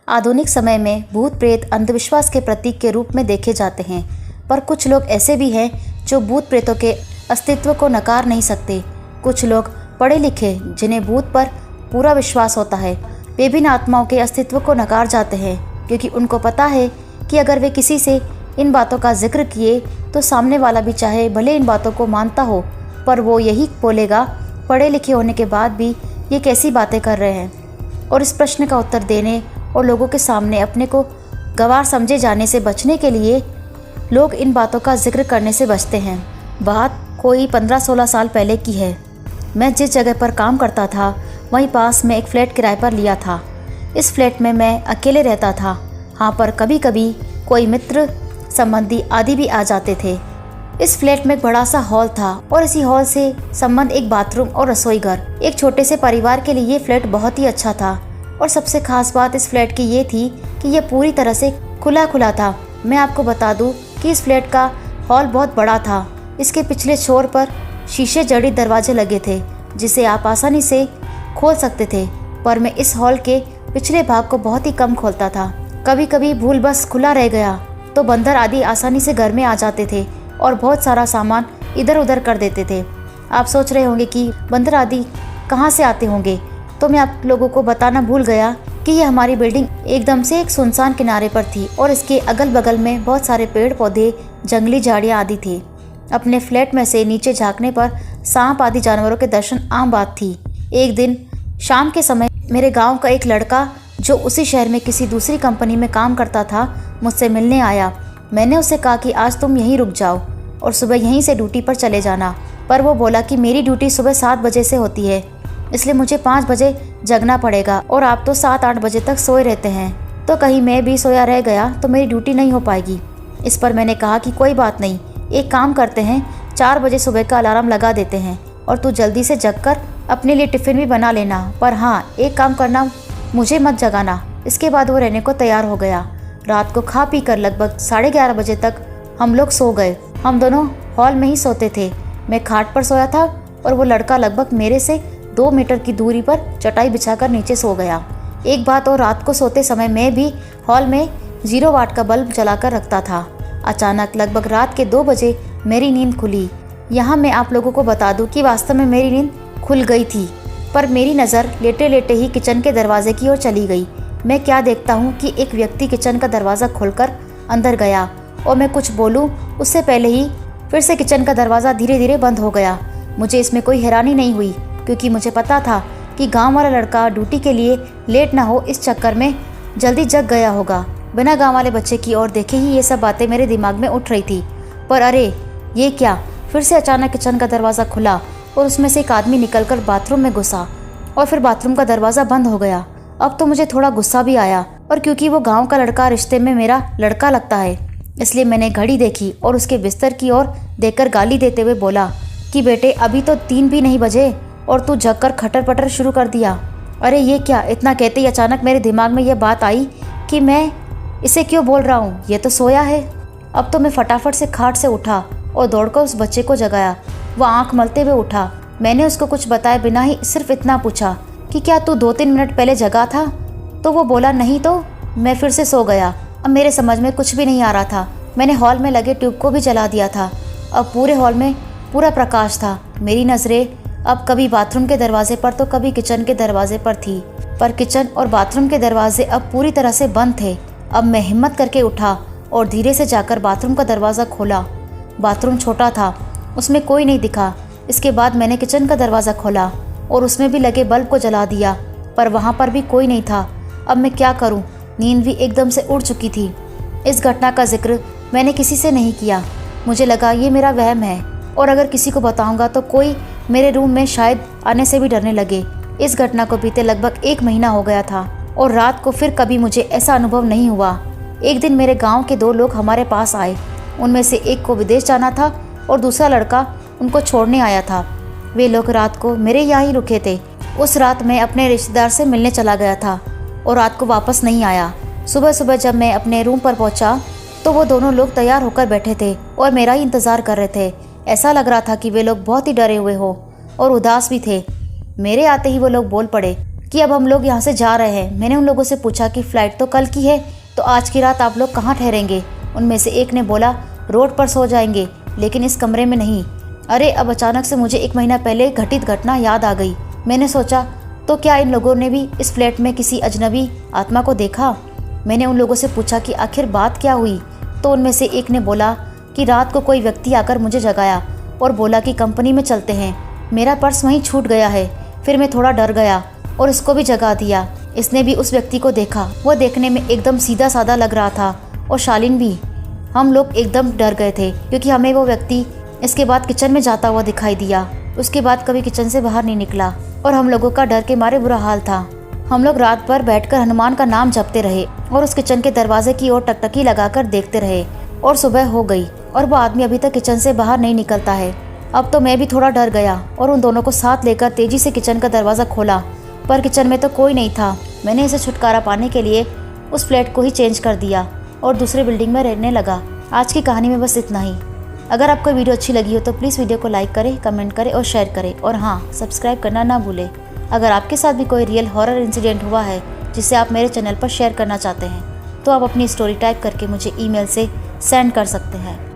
आधुनिक समय में भूत प्रेत अंधविश्वास के प्रतीक के रूप में देखे जाते हैं, पर कुछ लोग ऐसे भी हैं जो भूत प्रेतों के अस्तित्व को नकार नहीं सकते। कुछ लोग पढ़े लिखे जिन्हें भूत पर पूरा विश्वास होता है, वे भी इन आत्माओं के अस्तित्व को नकार जाते हैं, क्योंकि उनको पता है कि अगर वे किसी से इन बातों का जिक्र किए तो सामने वाला भी चाहे भले इन बातों को मानता हो, पर वो यही बोलेगा, पढ़े लिखे होने के बाद भी ये कैसी बातें कर रहे हैं। और इस प्रश्न का उत्तर देने और लोगों के सामने अपने को गवार समझे जाने से बचने के लिए लोग इन बातों का जिक्र करने से बचते हैं। बात कोई 15-16 साल पहले की है। मैं जिस जगह पर काम करता था वहीं पास में एक फ्लैट किराए पर लिया था। इस फ्लैट में मैं अकेले रहता था। हाँ, पर कभी कभी कोई मित्र संबंधी आदि भी आ जाते थे। इस फ्लैट में एक बड़ा सा हॉल था और इसी हॉल से संबंध एक बाथरूम और रसोई घर। एक छोटे से परिवार के लिए ये फ्लैट बहुत ही अच्छा था। और सबसे खास बात इस फ्लैट की ये थी कि यह पूरी तरह से खुला खुला था। मैं आपको बता दूं कि इस फ्लैट का हॉल बहुत बड़ा था। इसके पिछले छोर पर शीशे जड़े दरवाजे लगे थे जिसे आप आसानी से खोल सकते थे, पर मैं इस हॉल के पिछले भाग को बहुत ही कम खोलता था। कभी कभी भूल बस खुला रह गया तो बंदर आदि आसानी से घर में आ जाते थे और बहुत सारा सामान इधर उधर कर देते थे। आप सोच रहे होंगे कि बंदर आदि कहाँ से आते होंगे, तो मैं आप लोगों को बताना भूल गया कि ये हमारी बिल्डिंग एकदम से एक सुनसान किनारे पर थी और इसके अगल बगल में बहुत सारे पेड़ पौधे, जंगली झाड़ियाँ आदि थी। अपने फ्लैट में से नीचे झांकने पर सांप आदि जानवरों के दर्शन आम बात थी। एक दिन शाम के समय मेरे गांव का एक लड़का जो उसी शहर में किसी दूसरी कंपनी में काम करता था मुझसे मिलने आया। मैंने उसे कहा कि आज तुम यहीं रुक जाओ और सुबह यहीं से ड्यूटी पर चले जाना, पर वो बोला कि मेरी ड्यूटी सुबह 7 बजे से होती है, इसलिए मुझे 5 बजे जगना पड़ेगा और आप तो 7-8 बजे तक सोए रहते हैं, तो कहीं मैं भी सोया रह गया तो मेरी ड्यूटी नहीं हो पाएगी। इस पर मैंने कहा कि कोई बात नहीं, एक काम करते हैं, 4 बजे सुबह का अलार्म लगा देते हैं और तू जल्दी से जगकर अपने लिए टिफ़िन भी बना लेना, पर हाँ एक काम करना, मुझे मत जगाना। इसके बाद वो रहने को तैयार हो गया। रात को खा पी कर लगभग 11:30 बजे तक हम लोग सो गए। हम दोनों हॉल में ही सोते थे। मैं खाट पर सोया था और वो लड़का लगभग मेरे से 2 मीटर की दूरी पर चटाई बिछाकर नीचे सो गया। एक बात और, रात को सोते समय मैं भी हॉल में 0 वाट का बल्ब जलाकर रखता था। अचानक लगभग रात के 2 बजे मेरी नींद खुली। यहाँ मैं आप लोगों को बता दूं कि वास्तव में मेरी नींद खुल गई थी, पर मेरी नज़र लेटे लेटे ही किचन के दरवाजे की ओर चली गई। मैं क्या देखता हूँ कि एक व्यक्ति किचन का दरवाज़ा खोलकर अंदर गया और मैं कुछ बोलूँ उससे पहले ही फिर से किचन का दरवाज़ा धीरे धीरे बंद हो गया। मुझे इसमें कोई हैरानी नहीं हुई, क्योंकि मुझे पता था कि गांव वाला लड़का ड्यूटी के लिए लेट ना हो इस चक्कर में जल्दी जग गया होगा। बिना गांव वाले बच्चे की ओर देखे ही ये सब बातें मेरे दिमाग में उठ रही थी। पर अरे ये क्या, फिर से अचानक किचन का दरवाज़ा खुला और उसमें से एक आदमी निकलकर बाथरूम में घुसा और फिर बाथरूम का दरवाज़ा बंद हो गया। अब तो मुझे थोड़ा गुस्सा भी आया, और क्योंकि वो गांव का लड़का रिश्ते में मेरा लड़का लगता है, इसलिए मैंने घड़ी देखी और उसके बिस्तर की ओर देखकर गाली देते हुए बोला कि बेटे अभी तो 3 भी नहीं बजे और तू जग कर खटर पटर शुरू कर दिया। अरे ये क्या। इतना कहते ही अचानक मेरे दिमाग में यह बात आई कि मैं इसे क्यों बोल रहा हूँ, ये तो सोया है। अब तो मैं फटाफट से खाट से उठा और दौड़कर उस बच्चे को जगाया। वह आंख मलते हुए उठा। मैंने उसको कुछ बताए बिना ही सिर्फ इतना पूछा कि क्या तू 2-3 मिनट पहले जगा था, तो वो बोला नहीं, तो मैं फिर से सो गया। अब मेरे समझ में कुछ भी नहीं आ रहा था। मैंने हॉल में लगे ट्यूब को भी जला दिया था। अब पूरे हॉल में पूरा प्रकाश था। मेरी नज़रें अब कभी बाथरूम के दरवाजे पर तो कभी किचन के दरवाजे पर थी, पर किचन और बाथरूम के दरवाजे अब पूरी तरह से बंद थे। अब मैं हिम्मत करके उठा और धीरे से जाकर बाथरूम का दरवाज़ा खोला। बाथरूम छोटा था, उसमें कोई नहीं दिखा। इसके बाद मैंने किचन का दरवाज़ा खोला और उसमें भी लगे बल्ब को जला दिया, पर वहाँ पर भी कोई नहीं था। अब मैं क्या करूँ, नींद भी एकदम से उड़ चुकी थी। इस घटना का जिक्र मैंने किसी से नहीं किया। मुझे लगा ये मेरा वहम है, और अगर किसी को बताऊंगा तो कोई मेरे रूम में शायद आने से भी डरने लगे। इस घटना को बीते लगभग 1 महीना हो गया था और रात को फिर कभी मुझे ऐसा अनुभव नहीं हुआ। एक दिन मेरे गाँव के 2 लोग हमारे पास आए। उनमें से एक को विदेश जाना था और दूसरा लड़का उनको छोड़ने आया था। वे लोग रात को मेरे यहाँ ही रुके थे। उस रात मैं अपने रिश्तेदार से मिलने चला गया था और रात को वापस नहीं आया। सुबह सुबह जब मैं अपने रूम पर पहुंचा तो वो दोनों लोग तैयार होकर बैठे थे और मेरा ही इंतज़ार कर रहे थे। ऐसा लग रहा था कि वे लोग बहुत ही डरे हुए हो और उदास भी थे। मेरे आते ही वो लोग बोल पड़े कि अब हम लोग यहाँ से जा रहे हैं। मैंने उन लोगों से पूछा कि फ़्लाइट तो कल की है, तो आज की रात आप लोग कहाँ ठहरेंगे? उनमें से एक ने बोला रोड पर सो जाएंगे, लेकिन इस कमरे में नहीं। अरे अब अचानक से मुझे 1 महीना पहले घटित घटना याद आ गई। मैंने सोचा तो क्या इन लोगों ने भी इस फ्लैट में किसी अजनबी आत्मा को देखा? मैंने उन लोगों से पूछा कि आखिर बात क्या हुई, तो उनमें से एक ने बोला कि रात को कोई व्यक्ति आकर मुझे जगाया और बोला कि कंपनी में चलते हैं। मेरा पर्स वहीं छूट गया है। फिर मैं थोड़ा डर गया और उसको भी जगा दिया। इसने भी उस व्यक्ति को देखा। वह देखने में एकदम सीधा साधा लग रहा था और शालीन भी। हम लोग एकदम डर गए थे क्योंकि हमें वो व्यक्ति इसके बाद किचन में जाता हुआ दिखाई दिया। उसके बाद कभी किचन से बाहर नहीं निकला और हम लोगों का डर के मारे बुरा हाल था। हम लोग रात भर बैठकर हनुमान का नाम जपते रहे और उस किचन के दरवाजे की ओर टकटकी लगाकर देखते रहे और सुबह हो गई और वो आदमी अभी तक किचन से बाहर नहीं निकलता है। अब तो मैं भी थोड़ा डर गया और उन दोनों को साथ लेकर तेजी से किचन का दरवाज़ा खोला, पर किचन में तो कोई नहीं था। मैंने इसे छुटकारा पाने के लिए उस फ्लैट को ही चेंज कर दिया और दूसरे बिल्डिंग में रहने लगा। आज की कहानी में बस इतना ही। अगर आपको वीडियो अच्छी लगी हो तो प्लीज़ वीडियो को लाइक करें, कमेंट करें और शेयर करें, और हाँ, सब्सक्राइब करना ना भूलें। अगर आपके साथ भी कोई रियल हॉरर इंसिडेंट हुआ है जिसे आप मेरे चैनल पर शेयर करना चाहते हैं तो आप अपनी स्टोरी टाइप करके मुझे ईमेल से सेंड कर सकते हैं।